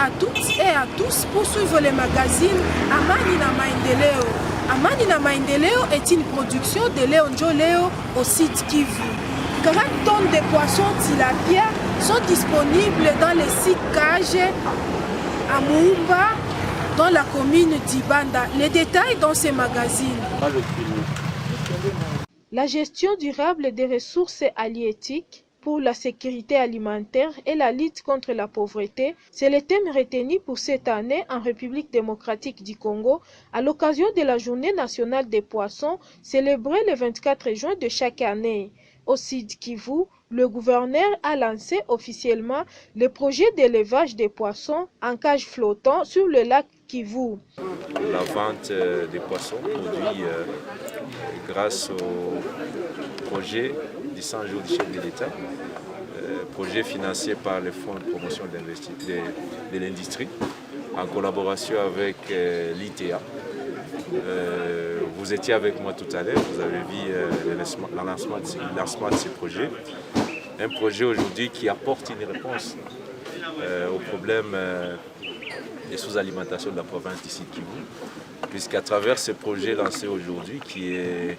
à toutes et à tous pour suivre les magazines Amani na Maendeleo. Amani na Maendeleo est une production de Léonjo Léo au site Kivu. 40 tonnes de poissons tilapia sont disponibles dans les sites Cage à Moumba, dans la commune d'Ibanda. Les détails dans ces magazines. La gestion durable des ressources halieutiques pour la sécurité alimentaire et la lutte contre la pauvreté, c'est le thème retenu pour cette année en République démocratique du Congo à l'occasion de la Journée nationale des poissons célébrée le 24 juin de chaque année. Au Sud Kivu, le gouverneur a lancé officiellement le projet d'élevage des poissons en cage flottant sur le lac Kivu. La vente des poissons produits grâce au projet du 100 jours du chef de l'État, projet financé par le Fonds de promotion de l'industrie en collaboration avec l'ITA. Vous étiez avec moi tout à l'heure, vous avez vu le lancement de ce projet. Un projet aujourd'hui qui apporte une réponse au problème de sous-alimentation de la province d'ici Kivu, puisqu'à travers ce projet lancé aujourd'hui, qui est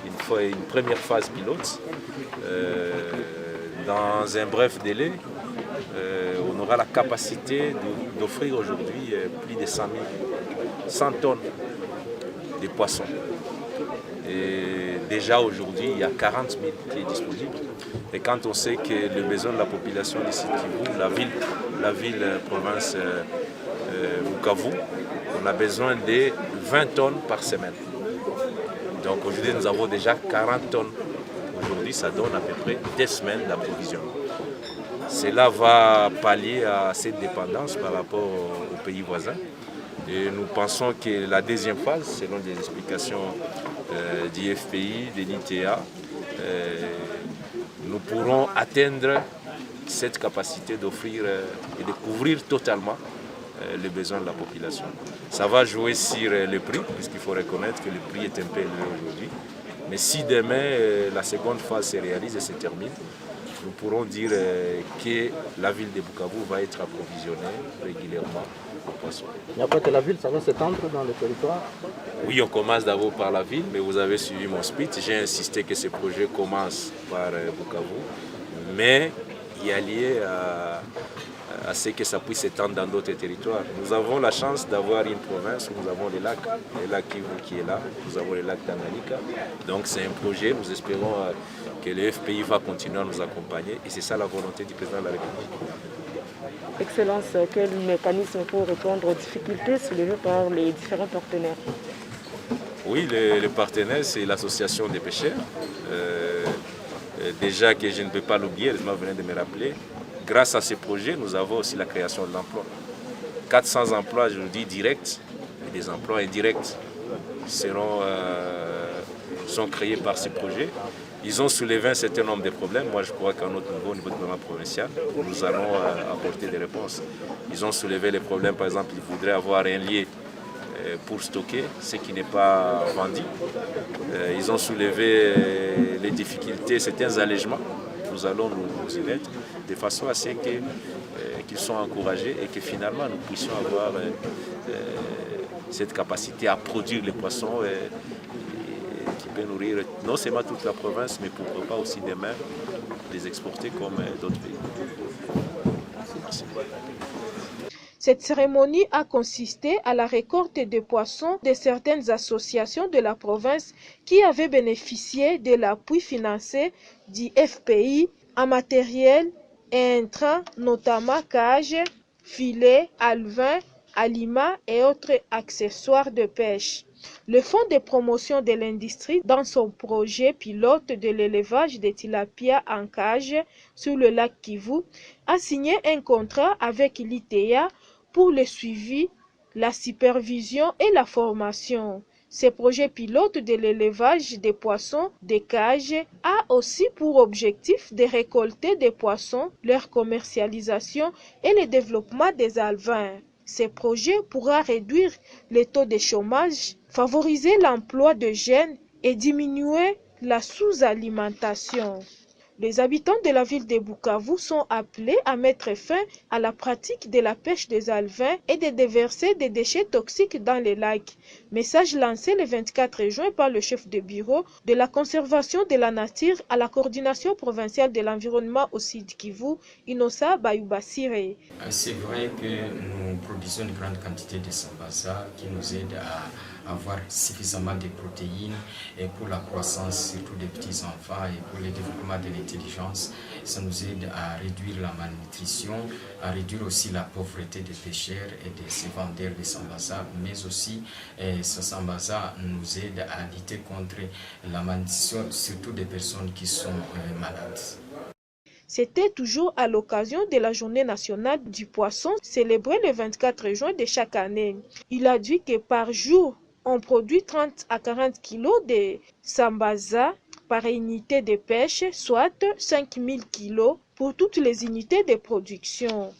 une première phase pilote, dans un bref délai, on aura la capacité d'offrir aujourd'hui plus de 100 tonnes de poissons. Et déjà aujourd'hui, il y a 40 000 qui est disponible. Et quand on sait que le besoin de la population d'ici Kivu, la ville province Bukavu, on a besoin de 20 tonnes par semaine. Donc aujourd'hui, nous avons déjà 40 tonnes. Aujourd'hui, ça donne à peu près 2 semaines d'approvisionnement. Cela va pallier à cette dépendance par rapport aux pays voisins. Et nous pensons que la deuxième phase, selon des explications du FPI, de l'ITA, nous pourrons atteindre cette capacité d'offrir et de couvrir totalement les besoins de la population. Ça va jouer sur le prix, puisqu'il faut reconnaître que le prix est un peu élevé aujourd'hui. Mais si demain la seconde phase se réalise et se termine, nous pourrons dire que la ville de Bukavu va être approvisionnée régulièrement au poisson. Et après que la ville, ça va s'étendre dans le territoire? Oui, on commence d'abord par la ville, mais vous avez suivi mon speech. J'ai insisté que ce projet commence par Bukavu, mais il y a lié à ce que ça puisse s'étendre dans d'autres territoires. Nous avons la chance d'avoir une province où nous avons le lac Kivu qui est là, nous avons le lac Tanganyika. Donc c'est un projet, nous espérons que le FPI va continuer à nous accompagner et c'est ça la volonté du président de la République. Excellence, quel mécanisme pour répondre aux difficultés soulevées par les différents partenaires? Oui, le partenaire, c'est l'association des pêcheurs. Déjà que je ne peux pas l'oublier, vous venez de me rappeler, grâce à ce projet, nous avons aussi la création de l'emploi. 400 emplois, je vous dis, directs, et des emplois indirects sont créés par ce projet. Ils ont soulevé un certain nombre de problèmes. Moi, je crois qu'à notre niveau, au niveau du gouvernement provincial, nous allons apporter des réponses. Ils ont soulevé les problèmes, par exemple, ils voudraient avoir un lieu pour stocker ce qui n'est pas vendu. Ils ont soulevé les difficultés, certains allègements. Nous allons nous y mettre de façon à ce qu'ils soient encouragés et que finalement nous puissions avoir cette capacité à produire les poissons qui peut nourrir non seulement toute la province, mais pourquoi pas aussi demain les exporter comme d'autres pays. Merci. Cette cérémonie a consisté à la récolte de poissons de certaines associations de la province qui avaient bénéficié de l'appui financier du FPI en matériel et intrants, notamment cages, filets, alevins, aliments et autres accessoires de pêche. Le Fonds de promotion de l'industrie, dans son projet pilote de l'élevage des tilapia en cage sur le lac Kivu, a signé un contrat avec l'ITA pour le suivi, la supervision et la formation. Ce projet pilote de l'élevage des poissons des cages a aussi pour objectif de récolter des poissons, leur commercialisation et le développement des alevins. Ce projet pourra réduire le taux de chômage, favoriser l'emploi de jeunes et diminuer la sous-alimentation. Les habitants de la ville de Bukavu sont appelés à mettre fin à la pratique de la pêche des alevins et de déverser des déchets toxiques dans les lacs. Message lancé le 24 juin par le chef de bureau de la conservation de la nature à la coordination provinciale de l'environnement au Sud Kivu, Inosa Bayubasire. C'est vrai que nous produisons une grande quantité de sambaza qui nous aide à avoir suffisamment de protéines et pour la croissance surtout des petits enfants et pour le développement de l'intelligence. Ça nous aide à réduire la malnutrition, à réduire aussi la pauvreté des pêcheurs et des vendeurs de sambaza, mais aussi ce sambaza nous aide à lutter contre la malnutrition surtout des personnes qui sont malades. C'était toujours à l'occasion de la journée nationale du poisson célébrée le 24 juin de chaque année. Il a dit que par jour, on produit 30 à 40 kilos de sambaza par unité de pêche, soit 5000 kilos pour toutes les unités de production.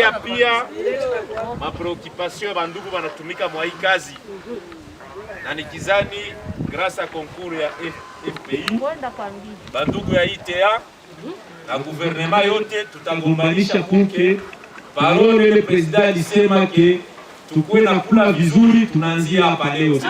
kusikia pia mapreoccupation ya bandugu wanatumika mwa hii kazi, na nikizani grâce à concours ya FPI bandugu ya ITA na gouvernement yote tutagombanisha kuke parole ile president alisema ke tukue na kula vizuri, tunaanzia hapa leo.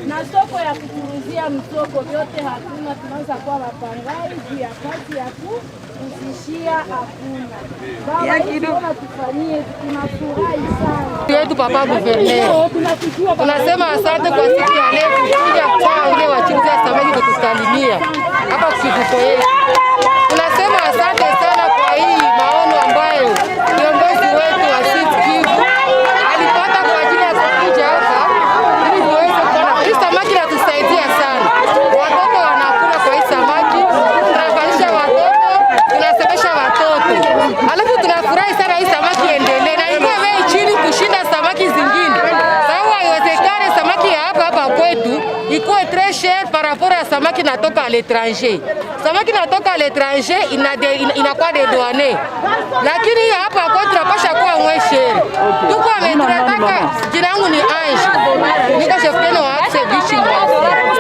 Na soko ya kuturuzia msoko vyote hatuna, tunaanza kuwa wapangai juu ya kazi ya kuzishia hakuna. Baba tunaona tufanyie, tunafurahi sana. Yetu papa gouverneur. Tunasema asante kwa siku ya leo kuja kwa ule wachuuzi wa samaki kutusalimia hapa kusikuko yetu. Tunasema asante sana kwa hii maono ambayo viongozi wetu wa Sud Kivu alipata kwa ajili ya kuja hapa ili tuweze kuona hii samaki inatusaidia sana. Watoto wanakula kwa hii samaki, tunafanyisha watoto, tunasemesha watoto. Alafu tunafurahi sana hii samaki endelee na ikuwe bei chini kushinda samaki zingine. Sawa, haiwezekani samaki ya hapa kwetu ikuwe très cher par rapport à samaki natoka à l'étranger. Samaki natoka à l'étranger inakuwa de douane. Lakini hapa kwetu tunapasha kuwa moins cher. Tuko ametaka jina langu ni Ange. Niko chef tena wa Axe Bichi Mwasi.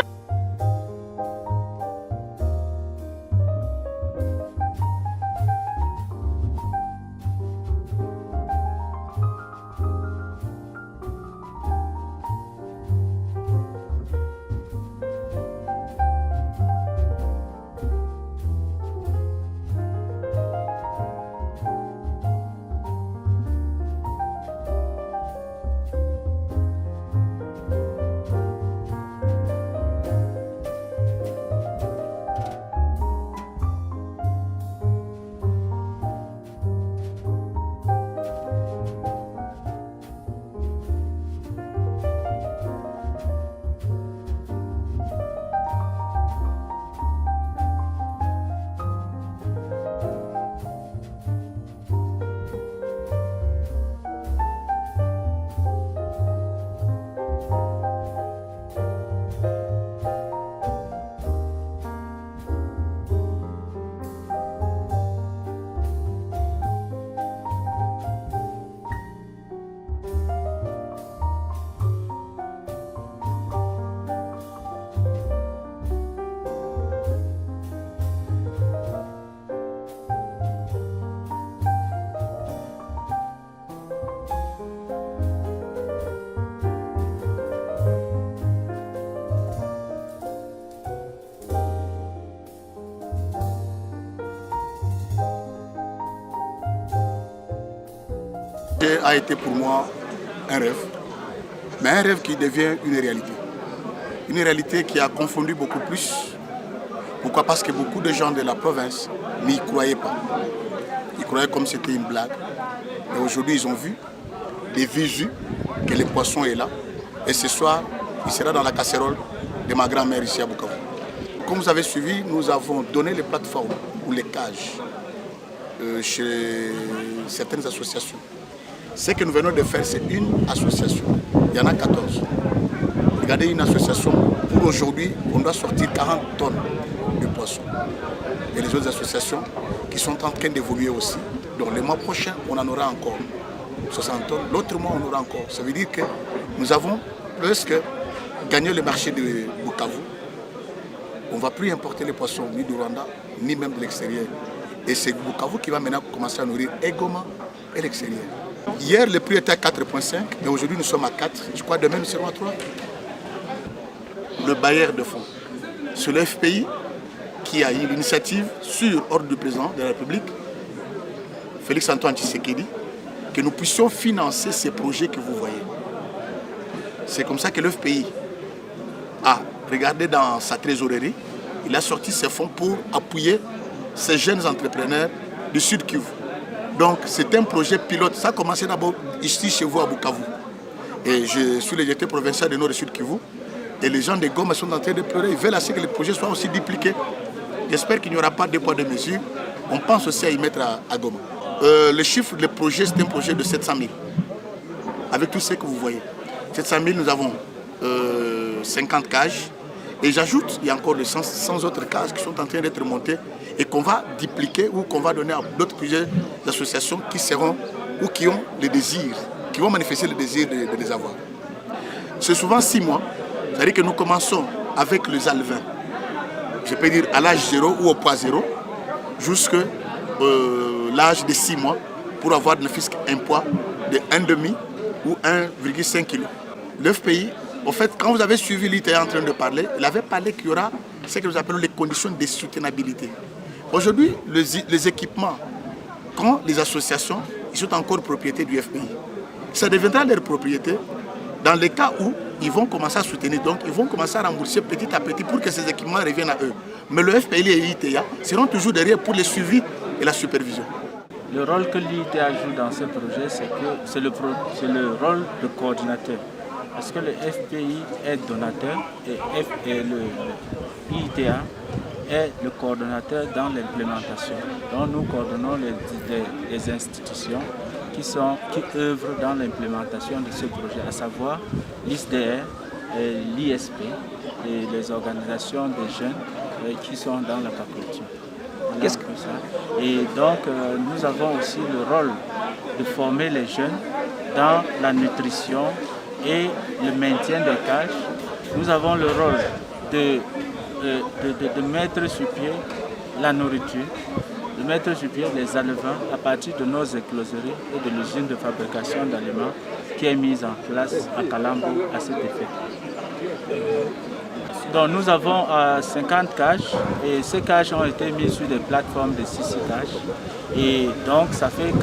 A été pour moi un rêve, mais un rêve qui devient une réalité. Une réalité qui a confondu beaucoup plus. Pourquoi? Parce que beaucoup de gens de la province n'y croyaient pas. Ils croyaient comme c'était une blague. Et aujourd'hui, ils ont vu des visus que le poisson est là. Et ce soir, il sera dans la casserole de ma grand-mère ici à Bukavu. Comme vous avez suivi, nous avons donné les plateformes ou les cages chez certaines associations. Ce que nous venons de faire, c'est une association. Il y en a 14. Regardez une association. Pour aujourd'hui, on doit sortir 40 tonnes de poissons. Et les autres associations qui sont en train d'évoluer aussi. Donc le mois prochain, on en aura encore 60 tonnes. L'autre mois, on aura encore. Ça veut dire que nous avons presque gagné le marché de Bukavu. On ne va plus importer les poissons ni du Rwanda, ni même de l'extérieur. Et c'est Bukavu qui va maintenant commencer à nourrir Egoma et l'extérieur. Hier, le prix était à 4,5, mais aujourd'hui, nous sommes à 4. Je crois demain, nous serons à 3. Le bailleur de fonds, c'est le FPI qui a eu l'initiative sur ordre du président de la République, Félix Antoine Tshisekedi, que nous puissions financer ces projets que vous voyez. C'est comme ça que le FPI a regardé dans sa trésorerie, il a sorti ses fonds pour appuyer ces jeunes entrepreneurs du Sud Kivu. Donc c'est un projet pilote. Ça a commencé d'abord ici chez vous à Bukavu. Et je suis le directeur provincial de Nord et Sud Kivu. Et les gens de Goma sont en train de pleurer. Ils veulent assez que le projet soit aussi dupliqué. J'espère qu'il n'y aura pas de poids de mesure. On pense aussi à y mettre à Goma. Le chiffre du projet, c'est un projet de 700 000. Avec tout ce que vous voyez. 700 000, nous avons 50 cages. Et j'ajoute, il y a encore 100 autres cases qui sont en train d'être montées et qu'on va dupliquer ou qu'on va donner à d'autres plusieurs associations qui seront ou qui ont le désir, qui vont manifester le désir de les avoir. C'est souvent 6 mois. C'est-à-dire que nous commençons avec les alevins, je peux dire à l'âge 0 ou au poids 0, jusqu'à l'âge de 6 mois pour avoir ne fût qu'un poids de 1,5 ou 1,5 kg. Le FPI, en fait, quand vous avez suivi l'ITA en train de parler, il avait parlé qu'il y aura ce que nous appelons les conditions de soutenabilité. Aujourd'hui, les équipements, quand les associations, ils sont encore propriété du FPI. Ça deviendra leur propriété dans le cas où ils vont commencer à soutenir, donc ils vont commencer à rembourser petit à petit pour que ces équipements reviennent à eux. Mais le FPI et l'ITA seront toujours derrière pour le suivi et la supervision. Le rôle que l'ITA joue dans ce projet, c'est le rôle de coordinateur. Parce que le FPI est donateur et le ITA est le coordonnateur dans l'implémentation. Donc nous coordonnons les institutions qui œuvrent dans l'implémentation de ce projet, à savoir l'ISDR, l'ISP et les organisations des jeunes qui sont dans l'aquaculture. Et donc nous avons aussi le rôle de former les jeunes dans la nutrition et le maintien des cages. Nous avons le rôle de mettre sur pied la nourriture, de mettre sur pied les alevins à partir de nos écloseries et de l'usine de fabrication d'aliments qui est mise en place à Kalambo à cet effet. Donc nous avons 50 cages et ces cages ont été mises sur des plateformes de 6 cages et donc ça fait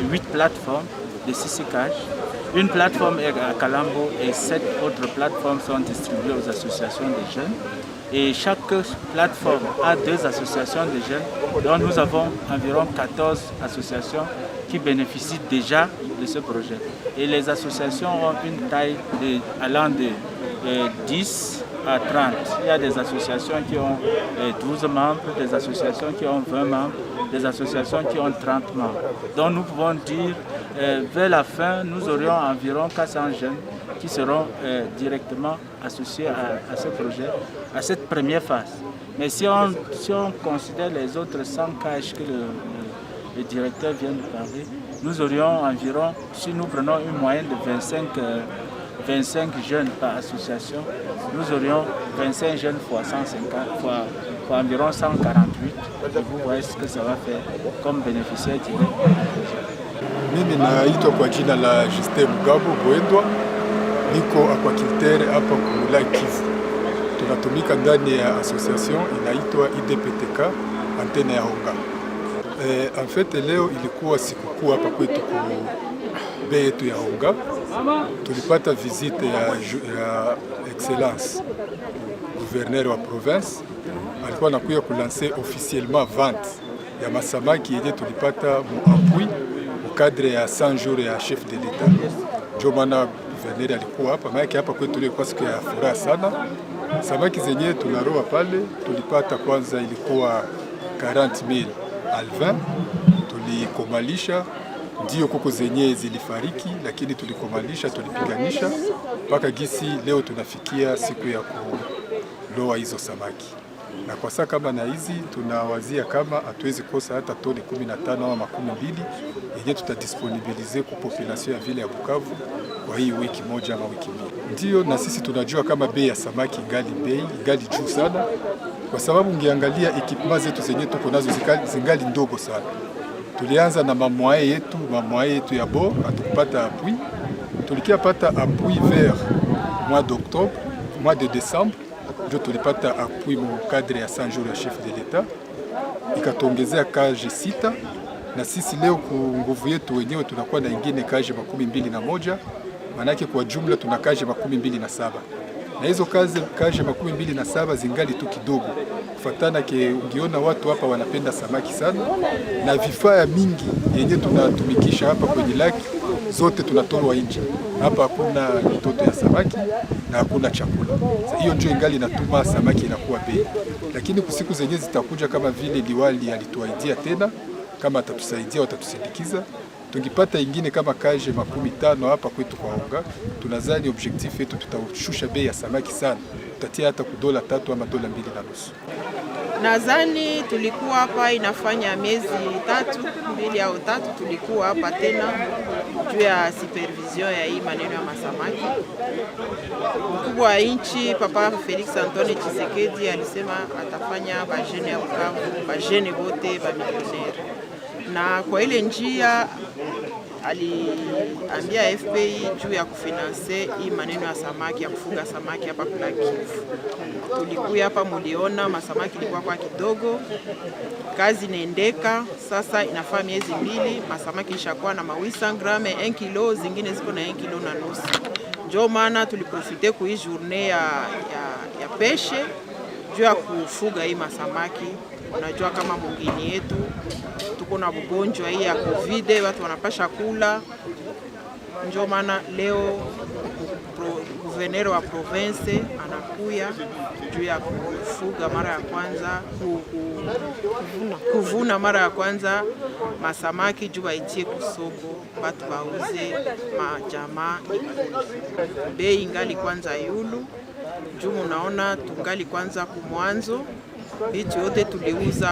8 plateformes de 6 cages. Une plateforme est à Kalambo et 7 autres plateformes sont distribuées aux associations des jeunes. Et chaque plateforme a 2 associations de jeunes, dont nous avons environ 14 associations qui bénéficient déjà de ce projet. Et les associations ont une taille allant de 10 à 30. Il y a des associations qui ont 12 membres, des associations qui ont 20 membres, des associations qui ont 30 membres. Donc nous pouvons dire, vers la fin, nous aurions environ 400 jeunes qui seront directement associés à ce projet, à cette première phase. Mais si on considère les autres 100 cages que le directeur vient de parler, nous aurions environ, si nous prenons une moyenne de 25 jeunes par association, nous aurions 25 jeunes fois 150, fois environ 148. Vous voyez ce que ça va faire comme bénéficiaire direct. Mimi naitwa kwa jina la Justin Mugabo Bwendwa, niko aquaculteur hapa Kumulai Kivu. Tunatumika ndani ya association inaitwa IDPTK antenne ya Honga. En fait leo ilikuwa sikukuu hapa kwetu ku bei yetu ya Honga. Tulipata visite ya excellence gouverneur wa province, alikuwa anakuja kulancer officiellement vente ya masamaki yenye tulipata mu appui au cadre ya 100 jours ya chef de l'État. Ndio maana gouverneur alikuwa hapa, maana hapa kwetu ilikuwa siku ya furaha sana. Samaki zenye tunaroa pale tulipata kwanza ilikuwa 40,000 alvin, tulikomalisha. Ndio kuko zenye zilifariki, lakini tulikomalisha, tulipiganisha mpaka gisi leo tunafikia siku ya kuloa hizo samaki. Na kwa sasa kama na hizi tunawazia kama hatuwezi kosa hata toni 15 au 12 yenye tutadisponibilize kwa population ya vile ya Bukavu kwa hii wiki moja ama wiki mbili. Ndio na sisi tunajua kama bei ya samaki ingali juu sana, kwa sababu ungeangalia equipment zetu zenye tuko nazo zingali ndogo sana. Tulianza na mamwae yetu ya bo, hatukupata appui. Tulikiapata appui vers mois d'octobre, mois de décembre, ndio tulipata appui mu cadre ya 100 jours ya chef de l'État. Ikatuongezea kaje 6 na sisi leo ku nguvu yetu wenyewe tunakuwa na ingine kaje 21, manake kwa jumla tuna kaje 27. Na hizo kaje 27 zingali tu kidogo. Kufatana ke ungiona watu hapa wanapenda samaki sana na vifaa mingi yenye tunatumikisha hapa kwenye laki zote tunatoa nje. Hapa hakuna mitoto ya samaki na hakuna chakula. Hiyo ndio ingali inatuma samaki inakuwa bei. Lakini siku zenyewe zitakuja, kama vile liwali alituaidia tena, kama atatusaidia watatusindikiza, tungipata ingine kama kaje 50 hapa kwetu kwa Onga, tunazani objectif yetu tutashusha bei ya samaki sana, tutatia hata $3 ama $2.5. Nadhani tulikuwa hapa inafanya miezi 2 au 3 tulikuwa hapa tena juu ya supervision ya hii maneno ya masamaki. Mkubwa wa nchi Papa Felix Antoine Tshisekedi alisema atafanya bajene ya Bukavu, bajene wote bamilionere, na kwa ile njia aliambia FPI juu ya kufinanse hii maneno ya samaki, ya kufuga samaki hapa kwa Kivu. Tulikuwa hapa, muliona masamaki ilikuwa kwa kidogo, kazi inaendeka sasa, inafaa miezi 2 masamaki ishakuwa na 800 grame 1 kilo, zingine ziko na 1 kilo na nusu. Ndio maana tuliprofite ku hii journée ya peshe juu ya kufuga hii masamaki. Unajua kama mwingine yetu tuko na ugonjwa hii ya COVID, watu wanapasha kula. Ndio maana leo gouverneur wa province anakuya juu ya kufuga mara ya kwanza, kuvuna mara ya kwanza masamaki juu waitie kusoko, watu wauze, majamaa. Bei ingali kwanza yulu, juu munaona tungali kwanza kumwanzo. Vitu yote tuliuza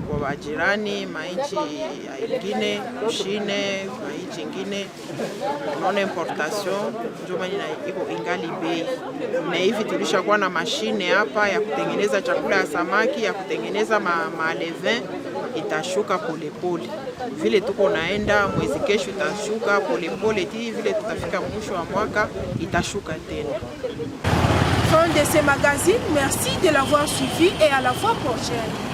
kwa wajirani, mainchi ingine, Chine, mainchi ingine, non importation, ndio maana iko ingali bei. Na hivi tulishakuwa na mashine hapa ya kutengeneza chakula ya samaki, ya kutengeneza malevin, itashuka polepole. Vile tuko naenda mwezi kesho itashuka polepole, vile tutafika mwisho wa mwaka itashuka tena. Fin de ce magazine, merci de l'avoir suivi et à la fois prochaine.